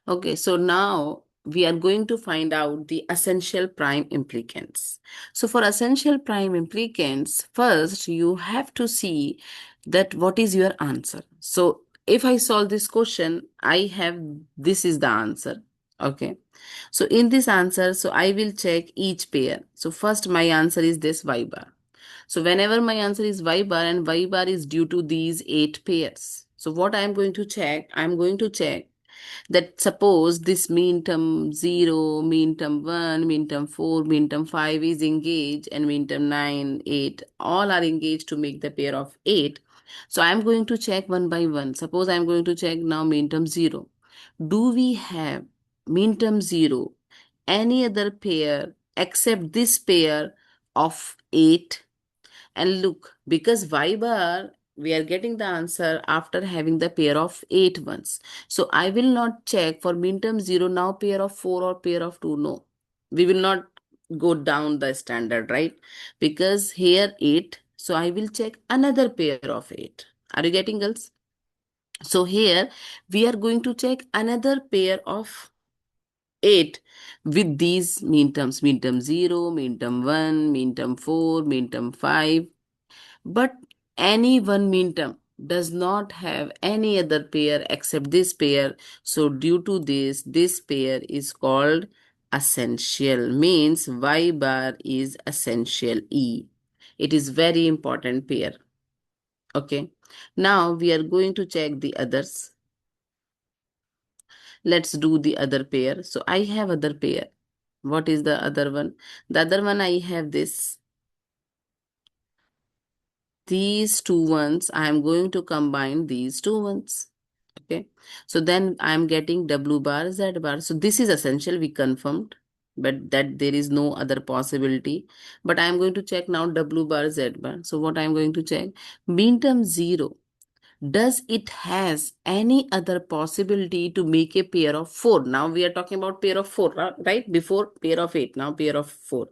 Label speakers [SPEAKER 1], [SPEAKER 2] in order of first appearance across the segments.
[SPEAKER 1] Okay, so now we are going to find out the essential prime implicants. So for essential prime implicants, first you have to see that what is your answer. So if I solve this question, I have this is the answer. Okay. So in this answer, so I will check each pair. So first my answer is this y bar. So whenever my answer is y bar and y bar is due to these 8 pairs. So what I am going to check, I am going to check that suppose this mean term 0, mean term 1, mean term 4, mean term 5 is engaged and mean term 9, 8 all are engaged to make the pair of 8. So I am going to check one by one. Suppose I am going to check now mean term 0. Do we have mean term 0 any other pair except this pair of 8? And look, because y bar, we are getting the answer after having the pair of 8 ones. So I will not check for min term 0 now pair of 4 or pair of 2. No, we will not go down the standard, right? Because here 8, so I will check another pair of 8. Are you getting, girls? So here we are going to check another pair of 8 with these mean term 0, mean term 1, mean term 4, mean term 5. But any one mean term does not have any other pair except this pair. So due to this pair is called essential. Means y bar is essential E. It is very important pair. Okay. Now we are going to check the others. Let's do the other pair. So I have other pair. What is the other one? The other one I have this. These two ones, I am going to combine these two ones. Okay. So then I am getting W bar, Z bar. So this is essential. We confirmed, but that there is no other possibility. But I am going to check now W bar, Z bar. So what I am going to check? Mean term 0. Does it has any other possibility to make a pair of 4? Now we are talking about pair of 4, right? Before pair of 8, now pair of 4,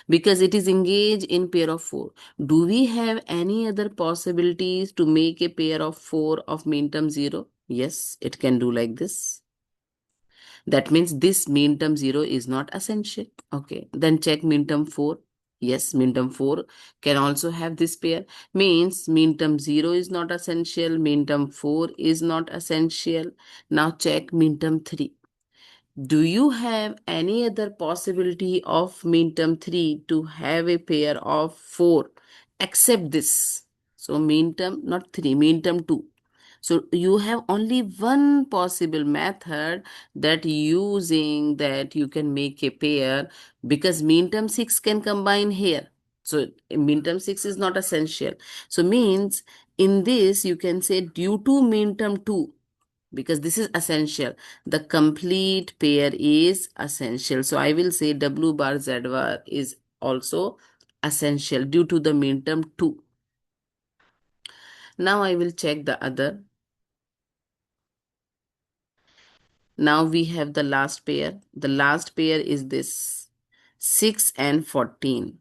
[SPEAKER 1] because it is engaged in pair of 4. Do we have any other possibilities to make a pair of 4 of mean term 0? Yes, it can do like this. That means this mean term 0 is not essential. Okay, then check mean term 4. Yes, mean term 4 can also have this pair. Means mean term 0 is not essential, mean term 4 is not essential. Now check mean term 3. Do you have any other possibility of mean term 3 to have a pair of 4 except this? So mean term, not 3, mean term 2. So you have only one possible method that using that you can make a pair, because mean term 6 can combine here. So mean term 6 is not essential. So means in this you can say due to mean term 2, because this is essential, the complete pair is essential. So I will say W bar Z bar is also essential due to the mean term 2. Now I will check the other. Now we have the last pair. The last pair is this 6 and 14.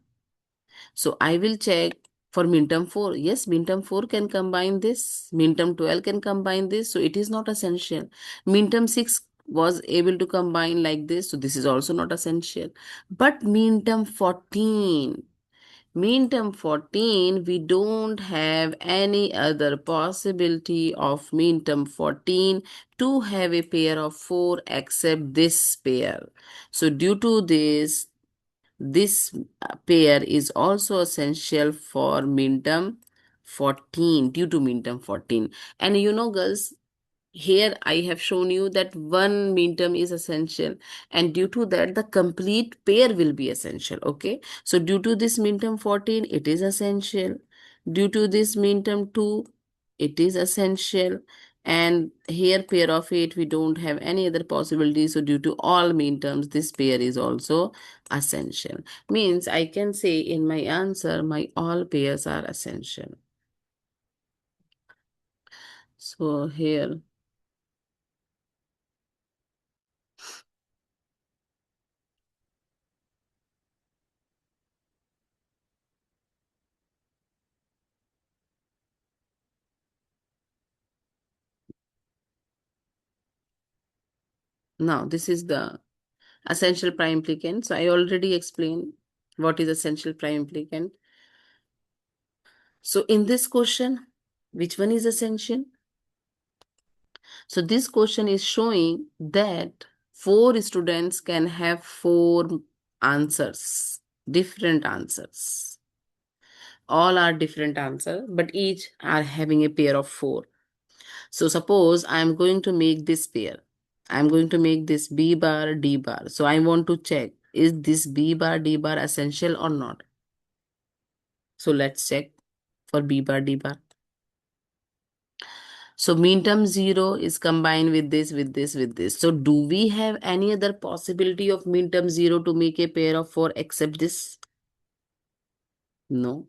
[SPEAKER 1] So I will check for minterm 4. Yes, minterm 4 can combine this. Minterm 12 can combine this. So it is not essential. Minterm 6 was able to combine like this. So this is also not essential. But minterm 14. Minterm 14, we don't have any other possibility of minterm 14 to have a pair of 4 except this pair. So due to this pair is also essential for minterm 14, due to minterm 14. And you know, girls, here I have shown you that one mean term is essential, and due to that the complete pair will be essential. Okay, so due to this mean term 14 it is essential, due to this mean term 2 it is essential, and here pair of 8 we don't have any other possibility. So due to all mean terms this pair is also essential. Means I can say in my answer my all pairs are essential. So here, Now, this is the essential prime implicant. So I already explained what is essential prime implicant. So in this question, which one is essential? So this question is showing that four students can have four answers, different answers. All are different answers, but each are having a pair of four. So suppose I am going to make this pair. I am going to make this B bar, D bar. So I want to check, is this B bar, D bar essential or not? So let's check for B bar, D bar. So mean term 0 is combined with this, with this, with this. So do we have any other possibility of mean term 0 to make a pair of 4 except this? No.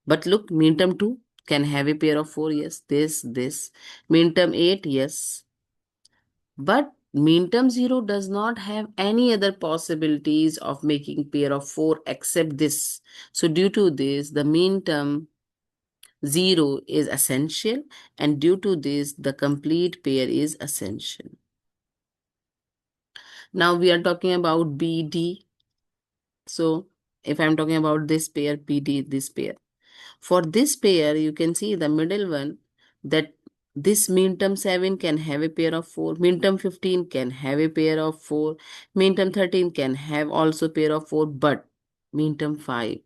[SPEAKER 1] But look, mean term 2 can have a pair of 4. Yes, this. Mean term 8, yes. But mean term 0 does not have any other possibilities of making pair of 4 except this. So due to this, the mean term 0 is essential, and due to this, the complete pair is essential. Now we are talking about BD. So if I'm talking about this pair, BD, this pair. For this pair, you can see the middle one, that this mean term 7 can have a pair of 4, mean term 15 can have a pair of 4, mean term 13 can have also pair of 4, but mean term 5.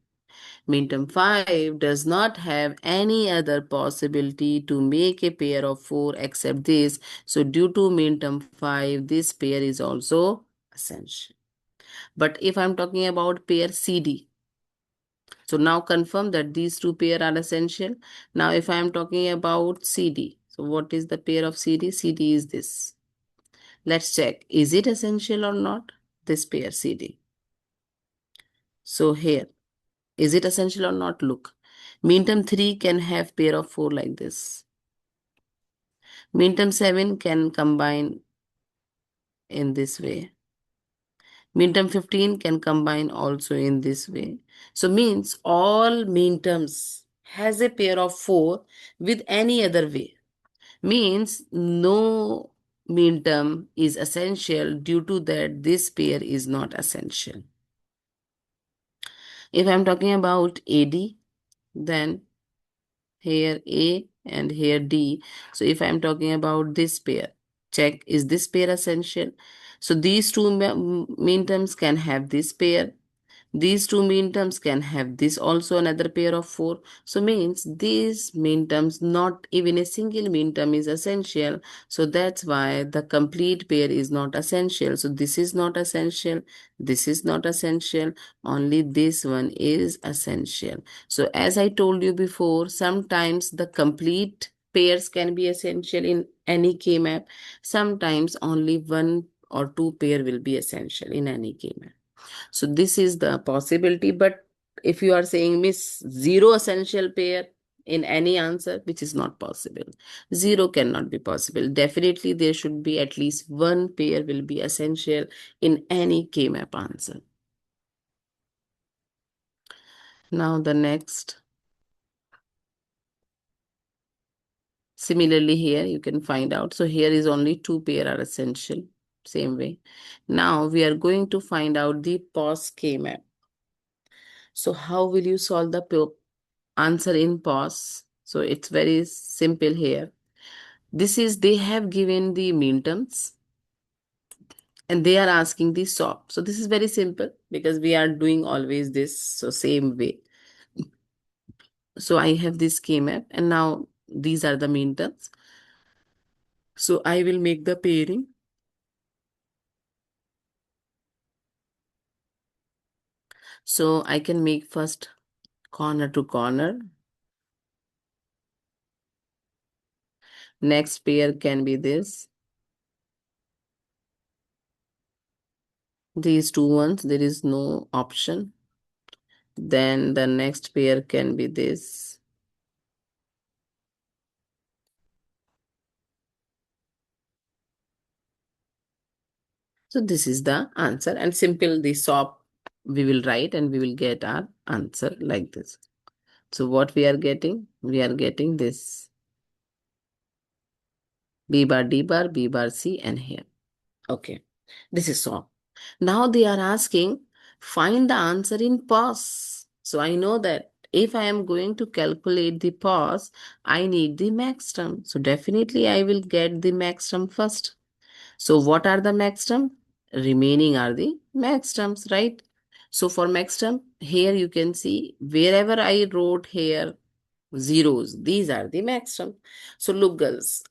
[SPEAKER 1] Mean term 5 does not have any other possibility to make a pair of 4 except this. So due to mean term 5, this pair is also essential. But if I'm talking about pair CD, so now confirm that these two pair are essential. Now if I am talking about CD, so what is the pair of CD? CD is this. Let's check. Is it essential or not? This pair CD. So here, is it essential or not? Look. Mean term 3 can have pair of 4 like this. Mean term 7 can combine in this way. Mean term 15 can combine also in this way. So means all mean terms has a pair of 4 with any other way. Means no mean term is essential, due to that this pair is not essential. If I'm talking about AD, then here A and here D. So if I'm talking about this pair, check, is this pair essential? So these two mean terms can have this pair. These two mean terms can have this also another pair of 4. So means these mean terms, not even a single mean term is essential. So that's why the complete pair is not essential. So this is not essential. This is not essential. Only this one is essential. So as I told you before, sometimes the complete pairs can be essential in any K-map. Sometimes only one or two pair will be essential in any K-map. So this is the possibility. But if you are saying miss zero essential pair in any answer, which is not possible. Zero cannot be possible. Definitely there should be at least one pair will be essential in any K-map answer. Now the next. Similarly here you can find out. So here is only two pair are essential. Same way. Now we are going to find out the pause K-map. So how will you solve the answer in pause? So it's very simple here. This is, they have given the mean terms and they are asking the SOP. So this is very simple because we are doing always this. So same way. So I have this K-map and now these are the mean terms. So I will make the pairing. So I can make first corner to corner. Next pair can be this. These two ones, there is no option. Then the next pair can be this. So this is the answer, and simple the SOP we will write and we will get our answer like this. So what we are getting? We are getting this B bar, D bar, B bar, C, and here. Okay, this is so. Now they are asking, find the answer in pause. So I know that if I am going to calculate the pause, I need the max term. So definitely I will get the max term first. So what are the max term? Remaining are the max terms, right? So for max term, here you can see wherever I wrote here zeros, these are the max term. So look girls,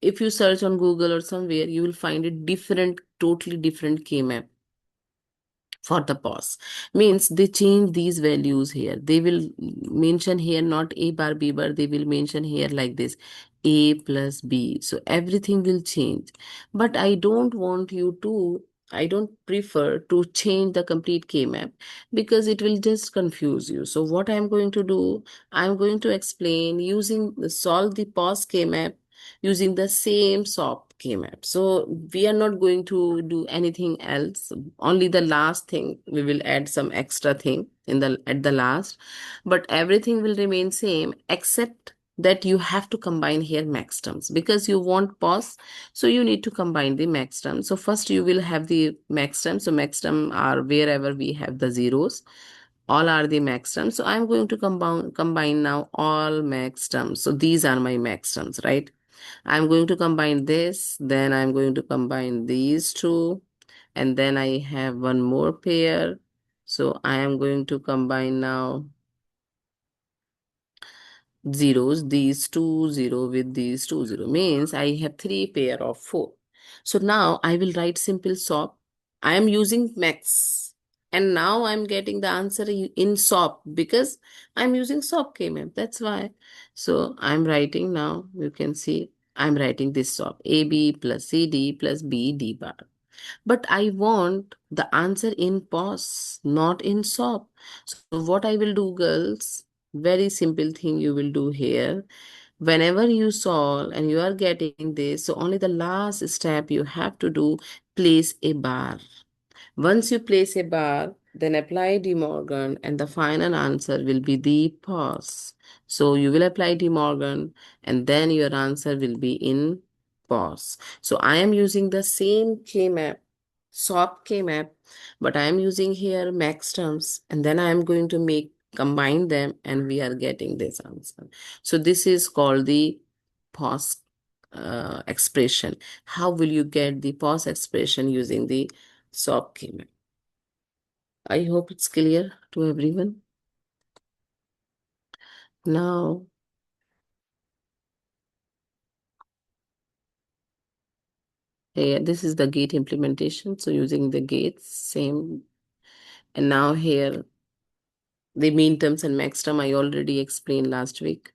[SPEAKER 1] if you search on Google or somewhere, you will find a different, totally different K-map for the pause. Means they change these values here. They will mention here not a bar b bar, they will mention here like this, a plus b. So everything will change. But I don't prefer to change the complete K-map because it will just confuse you. So what I'm going to do, I'm going to explain using solve the pause K-map using the same SOP K-map. So we are not going to do anything else. Only the last thing we will add some extra thing in the at the last, but everything will remain same except that you have to combine here max terms because you want pause, so you need to combine the max terms. So first you will have the max terms. So max term are wherever we have the zeros, all are the max terms. So I'm going to combine now all max terms. So these are my max terms, right? I'm going to combine this, then I'm going to combine these two, and then I have one more pair. So I am going to combine now zeros, these two zero with these two zero, means I have three pair of four. So now I will write simple SOP. I am using max, and now I'm getting the answer in SOP because I'm using SOP KMap. That's why. So I'm writing now. You can see I'm writing this SOP: AB plus CD plus BD bar. But I want the answer in pause, not in SOP. So what I will do, girls, very simple thing you will do here. Whenever you solve and you are getting this, so only the last step you have to do, place a bar. Once you place a bar, then apply De Morgan, and the final answer will be the pause. So you will apply De Morgan, and then your answer will be in pause. So I am using the same K-map, SOP K-map, but I am using here max terms, and then I am going to make combine them, and we are getting this answer. So this is called the pause expression. How will you get the pause expression using the SOP K-map? I hope it's clear to everyone. Now, here, this is the gate implementation. So using the gates, same. And now here, the mean terms and max term I already explained last week.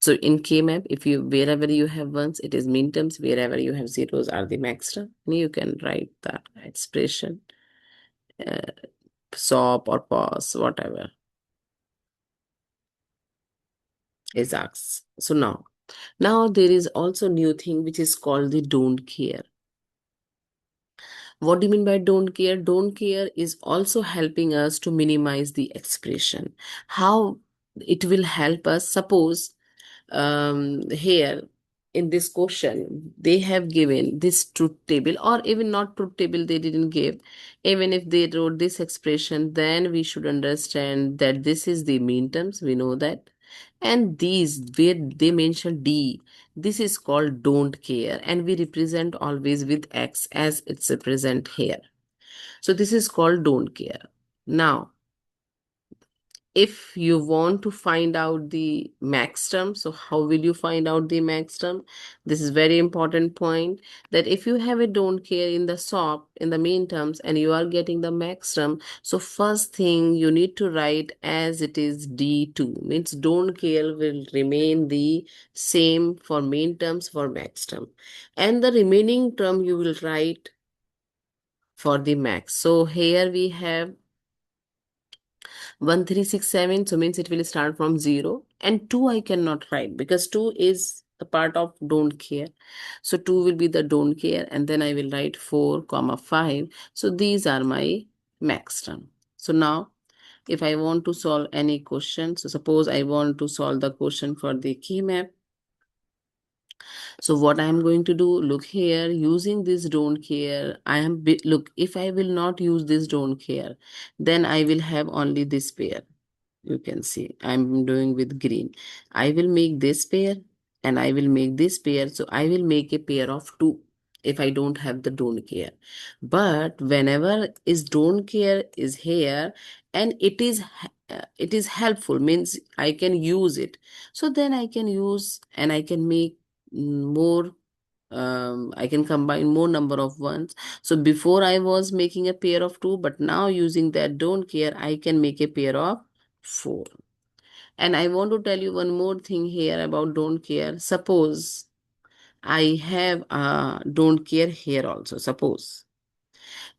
[SPEAKER 1] So in K-map, if you wherever you have ones, it is mean terms. Wherever you have zeros are the max term. And you can write that expression, uh, SOP or pause, whatever is asked. So now there is also new thing which is called the don't care. What do you mean by don't care? Don't care is also helping us to minimize the expression. How it will help us? Suppose here in this question they have given this truth table, or even not truth table they didn't give. Even if they wrote this expression, then we should understand that this is the mean terms, we know that. And these where they mention D, this is called don't care, and we represent always with X as it's represent here. So this is called don't care. Now if you want to find out the max term, so how will you find out the max term? This is very important point, that if you have a don't care in the SOP in the main terms and you are getting the max term, so first thing you need to write as it is D2, means don't care will remain the same for main terms for max term, and the remaining term you will write for the max. So here we have 1367, so means it will start from 0, and 2 I cannot write because 2 is the part of don't care. So 2 will be the don't care, and then I will write 4 comma 5. So these are my max term. So now if I want to solve any question, so suppose I want to solve the question for the key map. So what I am going to do, look here, using this don't care, look, if I will not use this don't care, then I will have only this pair. You can see I'm doing with green. I will make this pair and I will make this pair. So I will make a pair of two if I don't have the don't care. But whenever is don't care is here and it is helpful, means I can use it. So then I can use and I can make more, I can combine more number of ones. So before I was making a pair of two, but now using that don't care, I can make a pair of four. And I want to tell you one more thing here about don't care. Suppose I have don't care here also. Suppose.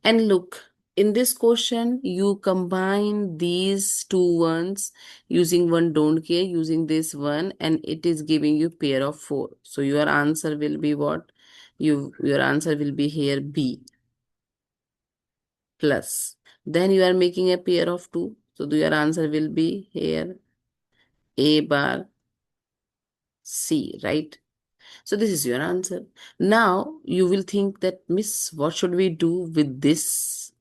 [SPEAKER 1] And look, in this question, you combine these two ones using one don't care, using this one, and it is giving you pair of four. So your answer will be what? Your answer will be here B plus. Then you are making a pair of two. So your answer will be here A bar C, right? So this is your answer. Now you will think that, Miss, what should we do with this?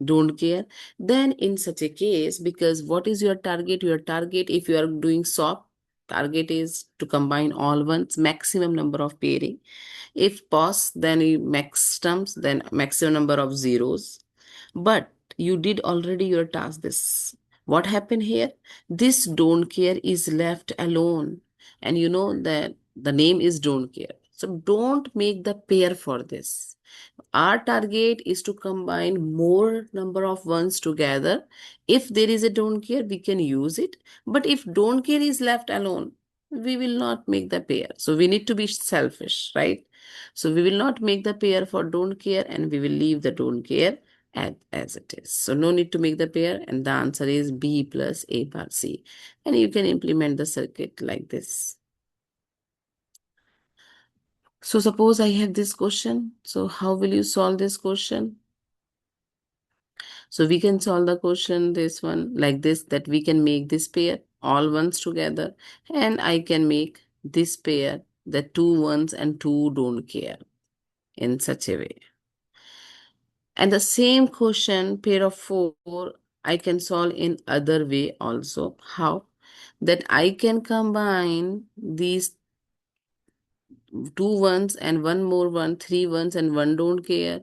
[SPEAKER 1] Don't care. Then in such a case, because what is your target? Your target, if you are doing SOP, target is to combine all ones, maximum number of pairing. If pos, then you max terms, then maximum number of zeros. But you did already your task this. What happened here? This don't care is left alone. And you know that the name is don't care. So don't make the pair for this. Our target is to combine more number of ones together. If there is a don't care, we can use it. But if don't care is left alone, we will not make the pair. So we need to be selfish, right? So we will not make the pair for don't care and we will leave the don't care as it is. So no need to make the pair and the answer is B plus A bar C. And you can implement the circuit like this. So suppose I have this question. So how will you solve this question? So we can solve the question this one like this, that we can make this pair all ones together and I can make this pair the two ones and two don't care in such a way. And the same question pair of four I can solve in other way also. How? That I can combine these two ones and one more one, three ones and one don't care,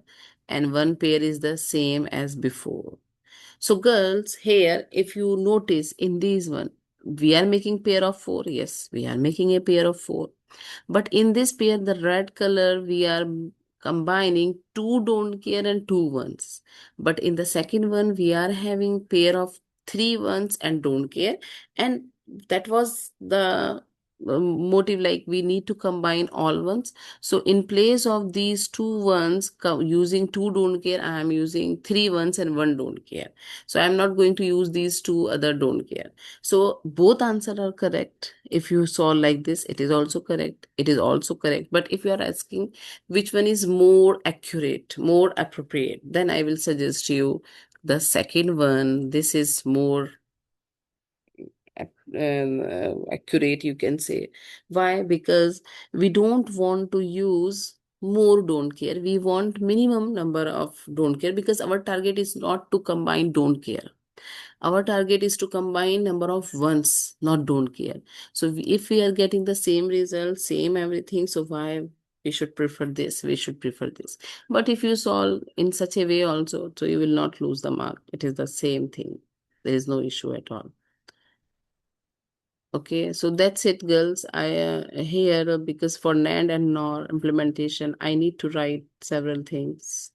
[SPEAKER 1] and one pair is the same as before. So girls, here, if you notice in these one, we are making pair of four. Yes, we are making a pair of four. But in this pair, the red color, we are combining two don't care and two ones. But in the second one, we are having pair of three ones and don't care. And that was the motive, like we need to combine all ones. So in place of these two ones using two don't care, I am using three ones and one don't care. So I'm not going to use these two other don't care. So both answers are correct. If you solve like this, it is also correct. It is also correct. But if you are asking which one is more accurate, more appropriate, then I will suggest you the second one. This is more accurate, you can say. Why? Because we don't want to use more don't care. We want minimum number of don't care because our target is not to combine don't care. Our target is to combine number of ones, not don't care. So if we are getting the same result, same everything, so why we should prefer this? We should prefer this. But if you solve in such a way also, so you will not lose the mark. It is the same thing. There is no issue at all. Okay, so that's it, girls. I here because for NAND and NOR implementation, I need to write several things.